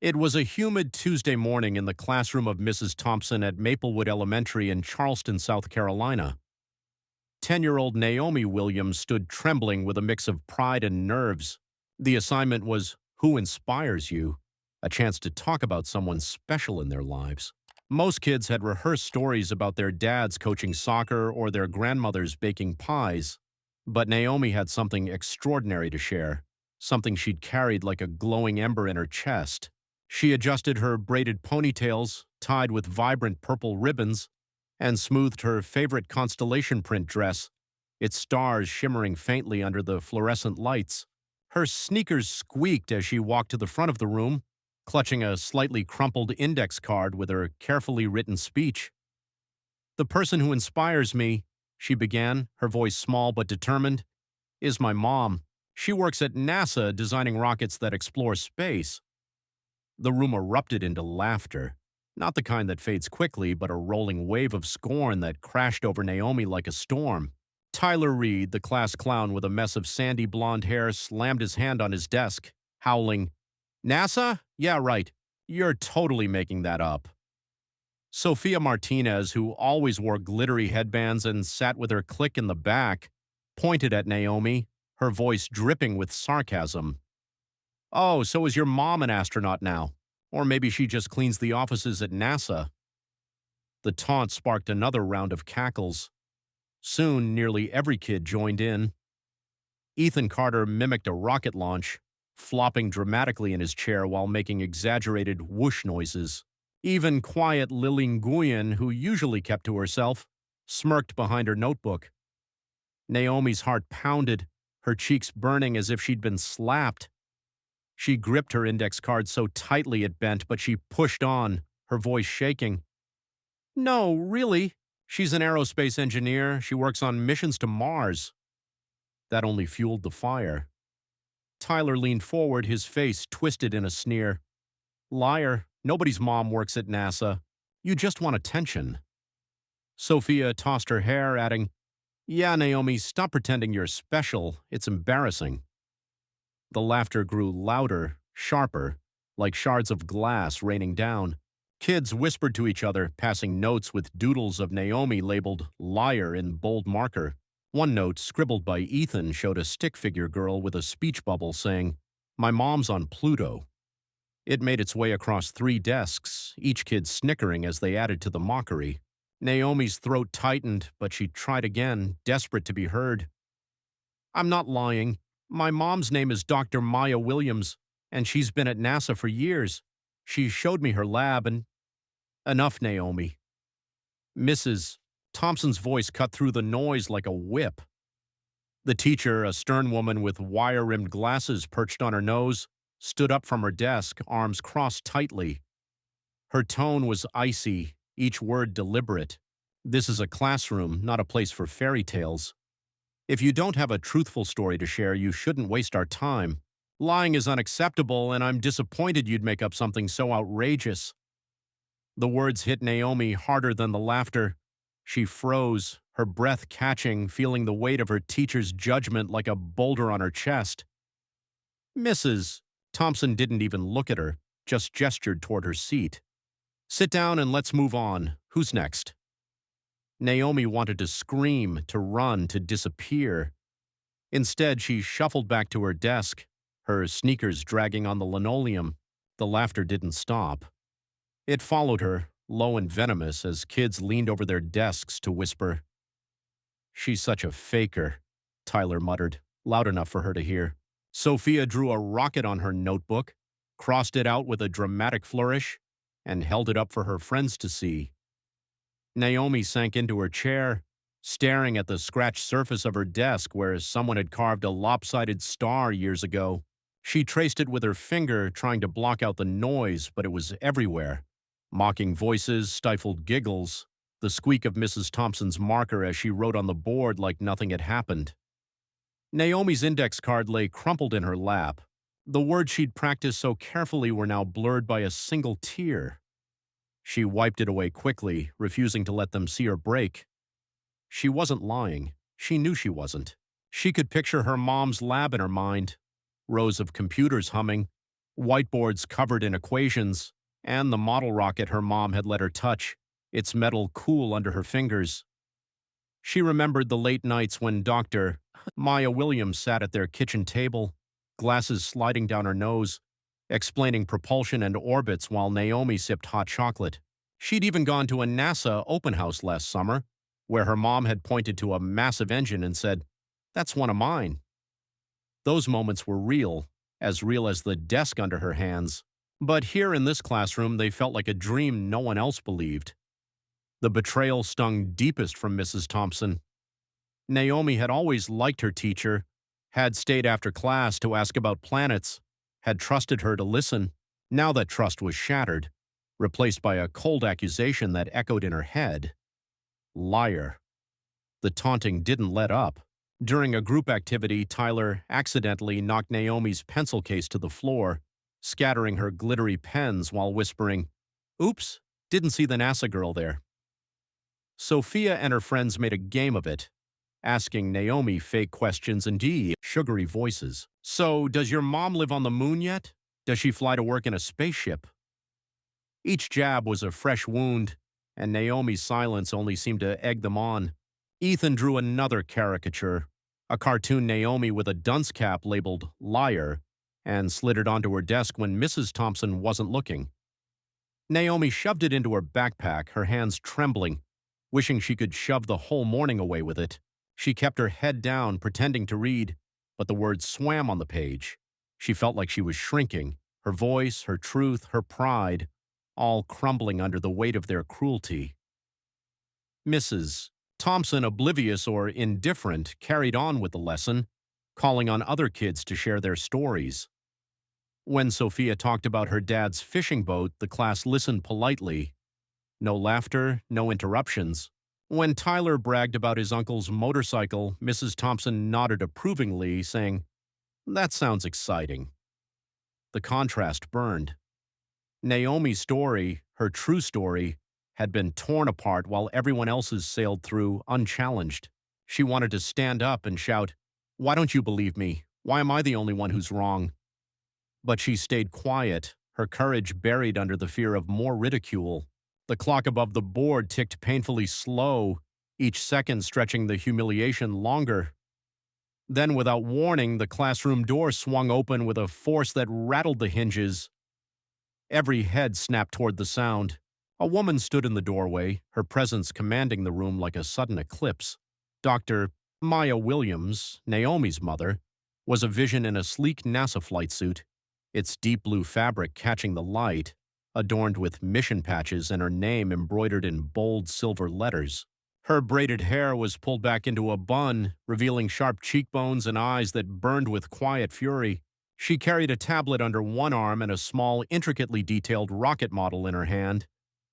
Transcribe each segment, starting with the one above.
It was a humid Tuesday morning in the classroom of Mrs. Thompson at Maplewood Elementary in Charleston, South Carolina. 10-year-old Naomi Williams stood trembling with a mix of pride and nerves. The assignment was Who Inspires You? A chance to talk about someone special in their lives. Most kids had rehearsed stories about their dads coaching soccer or their grandmothers baking pies, but Naomi had something extraordinary to share, something she'd carried like a glowing ember in her chest. She adjusted her braided ponytails, tied with vibrant purple ribbons, and smoothed her favorite constellation print dress, its stars shimmering faintly under the fluorescent lights. Her sneakers squeaked as she walked to the front of the room, clutching a slightly crumpled index card with her carefully written speech. "The person who inspires me," she began, her voice small but determined, "is my mom. She works at NASA designing rockets that explore space." The room erupted into laughter, not the kind that fades quickly, but a rolling wave of scorn that crashed over Naomi like a storm. Tyler Reed, the class clown with a mess of sandy blonde hair, slammed his hand on his desk, howling, "NASA? Yeah, right. You're totally making that up." Sophia Martinez, who always wore glittery headbands and sat with her clique in the back, pointed at Naomi, her voice dripping with sarcasm. "Oh, so is your mom an astronaut now? Or maybe she just cleans the offices at NASA." The taunt sparked another round of cackles. Soon, nearly every kid joined in. Ethan Carter mimicked a rocket launch, flopping dramatically in his chair while making exaggerated whoosh noises. Even quiet Lily Nguyen, who usually kept to herself, smirked behind her notebook. Naomi's heart pounded, her cheeks burning as if she'd been slapped. She gripped her index card so tightly it bent, but she pushed on, her voice shaking. "No, really. She's an aerospace engineer. She works on missions to Mars." That only fueled the fire. Tyler leaned forward, his face twisted in a sneer. "Liar. Nobody's mom works at NASA. You just want attention." Sophia tossed her hair, adding, "Yeah, Naomi, stop pretending you're special. It's embarrassing." The laughter grew louder, sharper, like shards of glass raining down. Kids whispered to each other, passing notes with doodles of Naomi labeled "liar" in bold marker. One note, scribbled by Ethan, showed a stick figure girl with a speech bubble saying, "My mom's on Pluto." It made its way across 3 desks, each kid snickering as they added to the mockery. Naomi's throat tightened, but she tried again, desperate to be heard. "I'm not lying. My mom's name is Dr. Maya Williams, and she's been at NASA for years. She showed me her lab and—" "Enough, Naomi." Mrs. Thompson's voice cut through the noise like a whip. The teacher, a stern woman with wire-rimmed glasses perched on her nose, stood up from her desk, arms crossed tightly. Her tone was icy, each word deliberate. "This is a classroom, not a place for fairy tales. If you don't have a truthful story to share, you shouldn't waste our time. Lying is unacceptable, and I'm disappointed you'd make up something so outrageous." The words hit Naomi harder than the laughter. She froze, her breath catching, feeling the weight of her teacher's judgment like a boulder on her chest. "Mrs." Thompson didn't even look at her, just gestured toward her seat. "Sit down and let's move on. Who's next?" Naomi wanted to scream, to run, to disappear. Instead, she shuffled back to her desk, her sneakers dragging on the linoleum. The laughter didn't stop. It followed her, low and venomous, as kids leaned over their desks to whisper. "She's such a faker," Tyler muttered, loud enough for her to hear. Sophia drew a rocket on her notebook, crossed it out with a dramatic flourish, and held it up for her friends to see. Naomi sank into her chair, staring at the scratched surface of her desk where someone had carved a lopsided star years ago. She traced it with her finger, trying to block out the noise, but it was everywhere. Mocking voices, stifled giggles, the squeak of Mrs. Thompson's marker as she wrote on the board like nothing had happened. Naomi's index card lay crumpled in her lap. The words she'd practiced so carefully were now blurred by a single tear. She wiped it away quickly, refusing to let them see her break. She wasn't lying. She knew she wasn't. She could picture her mom's lab in her mind, rows of computers humming, whiteboards covered in equations, and the model rocket her mom had let her touch, its metal cool under her fingers. She remembered the late nights when Dr. Maya Williams sat at their kitchen table, glasses sliding down her nose, explaining propulsion and orbits while Naomi sipped hot chocolate. She'd even gone to a NASA open house last summer, where her mom had pointed to a massive engine and said, "That's one of mine." Those moments were real as the desk under her hands. But here in this classroom, they felt like a dream no one else believed. The betrayal stung deepest from Mrs. Thompson. Naomi had always liked her teacher, had stayed after class to ask about planets, had trusted her to listen. Now that trust was shattered, replaced by a cold accusation that echoed in her head. Liar. The taunting didn't let up. During a group activity, Tyler accidentally knocked Naomi's pencil case to the floor, scattering her glittery pens while whispering, "Oops, didn't see the NASA girl there." Sophia and her friends made a game of it, asking Naomi fake questions in sugary voices. "So, does your mom live on the moon yet? Does she fly to work in a spaceship?" Each jab was a fresh wound, and Naomi's silence only seemed to egg them on. Ethan drew another caricature, a cartoon Naomi with a dunce cap labeled "liar," and slid it onto her desk when Mrs. Thompson wasn't looking. Naomi shoved it into her backpack, her hands trembling, wishing she could shove the whole morning away with it. She kept her head down, pretending to read, but the words swam on the page. She felt like she was shrinking, her voice, her truth, her pride, all crumbling under the weight of their cruelty. Mrs. Thompson, oblivious or indifferent, carried on with the lesson, calling on other kids to share their stories. When Sophia talked about her dad's fishing boat, the class listened politely. No laughter, no interruptions. When Tyler bragged about his uncle's motorcycle, Mrs. Thompson nodded approvingly, saying, "That sounds exciting." The contrast burned. Naomi's story, her true story, had been torn apart while everyone else's sailed through unchallenged. She wanted to stand up and shout, "Why don't you believe me? Why am I the only one who's wrong?" But she stayed quiet, her courage buried under the fear of more ridicule. The clock above the board ticked painfully slow, each second stretching the humiliation longer. Then, without warning, the classroom door swung open with a force that rattled the hinges. Every head snapped toward the sound. A woman stood in the doorway, her presence commanding the room like a sudden eclipse. Dr. Maya Williams, Naomi's mother, was a vision in a sleek NASA flight suit, its deep blue fabric catching the light, adorned with mission patches and her name embroidered in bold silver letters. Her braided hair was pulled back into a bun, revealing sharp cheekbones and eyes that burned with quiet fury. She carried a tablet under one arm and a small, intricately detailed rocket model in her hand,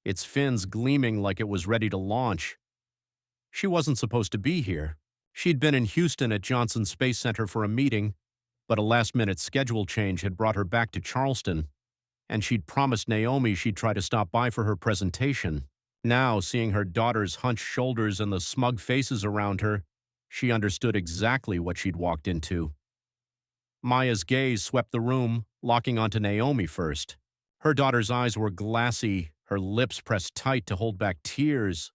its fins gleaming like it was ready to launch. She wasn't supposed to be here. She'd been in Houston at Johnson Space Center for a meeting, but a last-minute schedule change had brought her back to Charleston, and she'd promised Naomi she'd try to stop by for her presentation. Now, seeing her daughter's hunched shoulders and the smug faces around her, she understood exactly what she'd walked into. Maya's gaze swept the room, locking onto Naomi first. Her daughter's eyes were glassy, her lips pressed tight to hold back tears.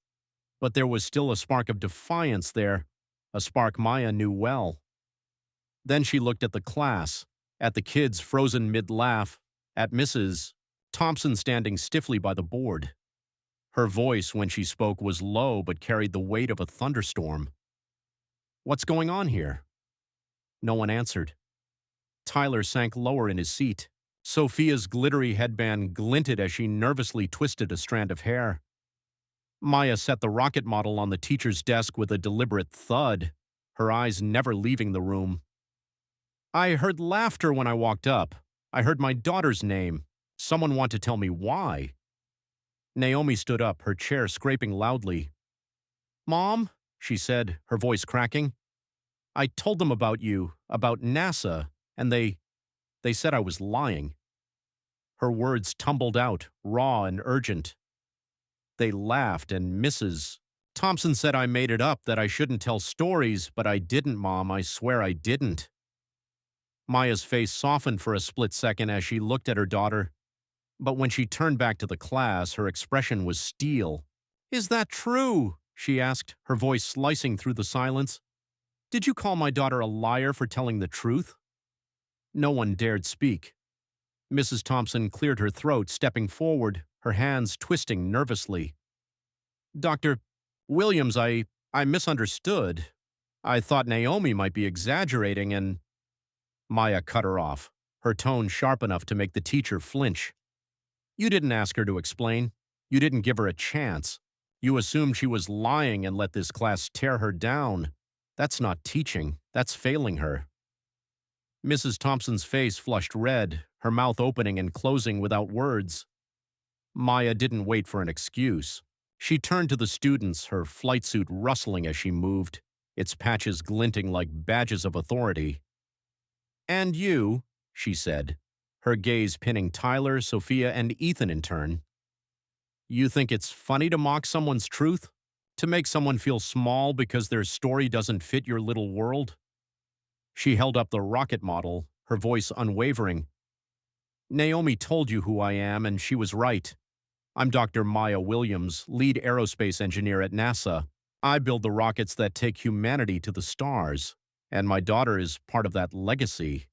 But there was still a spark of defiance there, a spark Maya knew well. Then she looked at the class, at the kids frozen mid-laugh, at Mrs. Thompson standing stiffly by the board. Her voice, when she spoke, was low but carried the weight of a thunderstorm. "What's going on here?" No one answered. Tyler sank lower in his seat. Sophia's glittery headband glinted as she nervously twisted a strand of hair. Maya set the rocket model on the teacher's desk with a deliberate thud, her eyes never leaving the room. "I heard laughter when I walked up. I heard my daughter's name. Someone want to tell me why." Naomi stood up, her chair scraping loudly. "Mom," she said, her voice cracking, "I told them about you, about NASA, and they said I was lying." Her words tumbled out, raw and urgent. "They laughed, and Mrs. Thompson said I made it up, that I shouldn't tell stories, but I didn't, Mom. I swear I didn't." Maya's face softened for a split second as she looked at her daughter, but when she turned back to the class, her expression was steel. "Is that true?" she asked, her voice slicing through the silence. "Did you call my daughter a liar for telling the truth?" No one dared speak. Mrs. Thompson cleared her throat, stepping forward, her hands twisting nervously. "Dr. Williams, I misunderstood. I thought Naomi might be exaggerating and—" Maya cut her off, her tone sharp enough to make the teacher flinch. "You didn't ask her to explain. You didn't give her a chance. You assumed she was lying and let this class tear her down. That's not teaching. That's failing her." Mrs. Thompson's face flushed red, her mouth opening and closing without words. Maya didn't wait for an excuse. She turned to the students, her flight suit rustling as she moved, its patches glinting like badges of authority. "And you," she said, her gaze pinning Tyler, Sophia, and Ethan in turn. "You think it's funny to mock someone's truth? To make someone feel small because their story doesn't fit your little world?" She held up the rocket model, her voice unwavering. "Naomi told you who I am, and she was right. I'm Dr. Maya Williams, lead aerospace engineer at NASA. I build the rockets that take humanity to the stars, and my daughter is part of that legacy."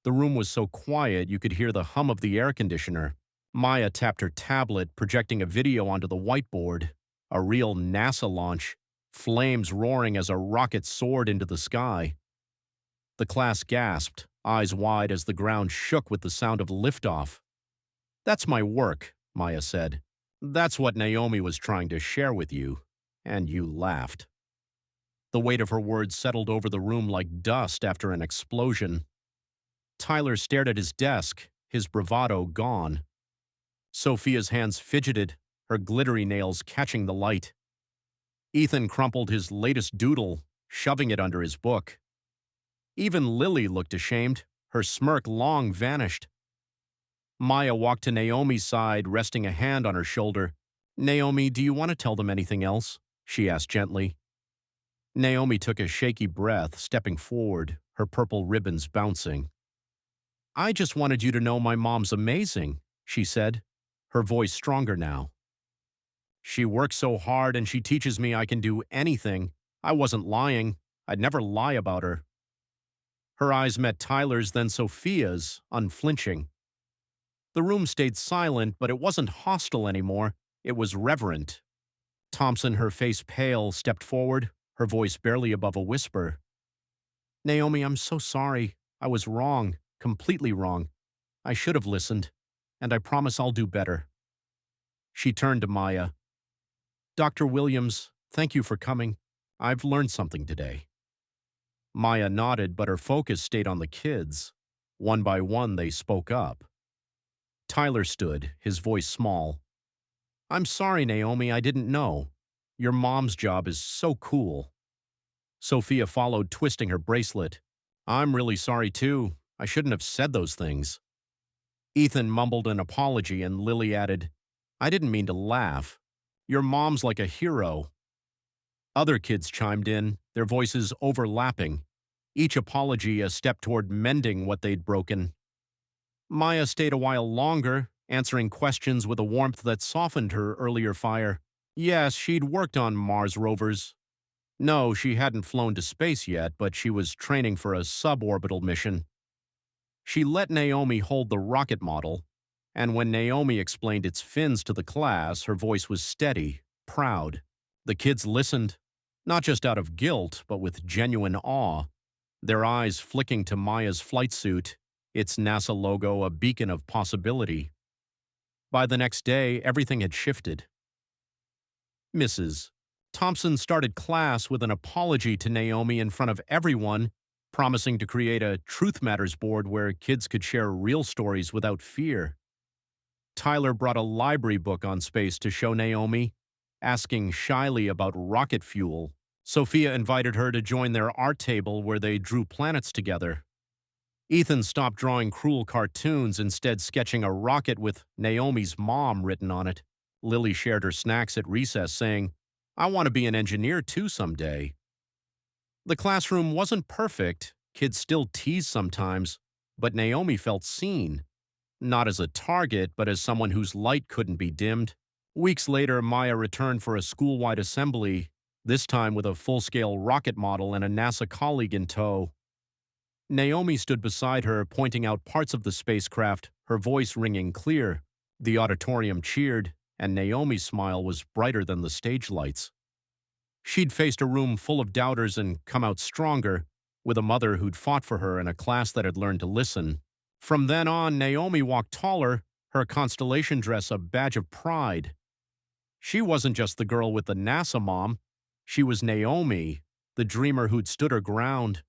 The room was so quiet you could hear the hum of the air conditioner. Maya tapped her tablet, projecting a video onto the whiteboard. A real NASA launch, flames roaring as a rocket soared into the sky. The class gasped, eyes wide as the ground shook with the sound of liftoff. "That's my work," Maya said. "That's what Naomi was trying to share with you." And you laughed. The weight of her words settled over the room like dust after an explosion. Tyler stared at his desk, his bravado gone. Sophia's hands fidgeted, her glittery nails catching the light. Ethan crumpled his latest doodle, shoving it under his book. Even Lily looked ashamed, her smirk long vanished. Maya walked to Naomi's side, resting a hand on her shoulder. "Naomi, do you want to tell them anything else?" she asked gently. Naomi took a shaky breath, stepping forward, her purple ribbons bouncing. "I just wanted you to know my mom's amazing," she said, her voice stronger now. "She works so hard and she teaches me I can do anything. I wasn't lying. I'd never lie about her." Her eyes met Tyler's, then Sophia's, unflinching. The room stayed silent, but it wasn't hostile anymore. It was reverent. Thompson, her face pale, stepped forward, her voice barely above a whisper. "Naomi, I'm so sorry. I was wrong, completely wrong. I should have listened, and I promise I'll do better." She turned to Maya. "Dr. Williams, thank you for coming. I've learned something today." Maya nodded, but her focus stayed on the kids. One by one, they spoke up. Tyler stood, his voice small. "I'm sorry, Naomi, I didn't know. Your mom's job is so cool." Sophia followed, twisting her bracelet. "I'm really sorry, too. I shouldn't have said those things." Ethan mumbled an apology, and Lily added, "I didn't mean to laugh. Your mom's like a hero." Other kids chimed in, their voices overlapping, each apology a step toward mending what they'd broken. Maya stayed a while longer, answering questions with a warmth that softened her earlier fire. Yes, she'd worked on Mars rovers. No, she hadn't flown to space yet, but she was training for a suborbital mission. She let Naomi hold the rocket model, and when Naomi explained its fins to the class, her voice was steady, proud. The kids listened, not just out of guilt, but with genuine awe, their eyes flicking to Maya's flight suit, its NASA logo a beacon of possibility. By the next day, everything had shifted. Mrs. Thompson started class with an apology to Naomi in front of everyone, promising to create a Truth Matters board where kids could share real stories without fear. Tyler brought a library book on space to show Naomi, asking shyly about rocket fuel. Sophia invited her to join their art table where they drew planets together. Ethan stopped drawing cruel cartoons, instead sketching a rocket with Naomi's mom written on it. Lily shared her snacks at recess, saying, "I want to be an engineer too someday." The classroom wasn't perfect, Kids still tease sometimes, but Naomi felt seen, not as a target, but as someone whose light couldn't be dimmed. Weeks later, Maya returned for a school-wide assembly, this time with a full-scale rocket model and a NASA colleague in tow. Naomi stood beside her, pointing out parts of the spacecraft, her voice ringing clear. The auditorium cheered, and Naomi's smile was brighter than the stage lights. She'd faced a room full of doubters and come out stronger, with a mother who'd fought for her and a class that had learned to listen. From then on, Naomi walked taller, her constellation dress a badge of pride. She wasn't just the girl with the NASA mom. She was Naomi, the dreamer who'd stood her ground.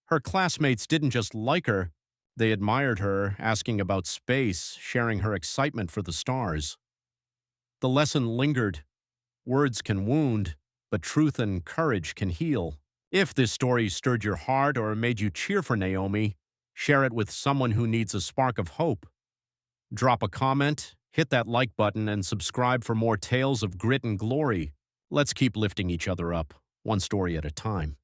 Her classmates didn't just like her, they admired her, asking about space, sharing her excitement for the stars. The lesson lingered. Words can wound, but truth and courage can heal. If this story stirred your heart or made you cheer for Naomi, share it with someone who needs a spark of hope. Drop a comment, hit that like button, and subscribe for more tales of grit and glory. Let's keep lifting each other up, one story at a time.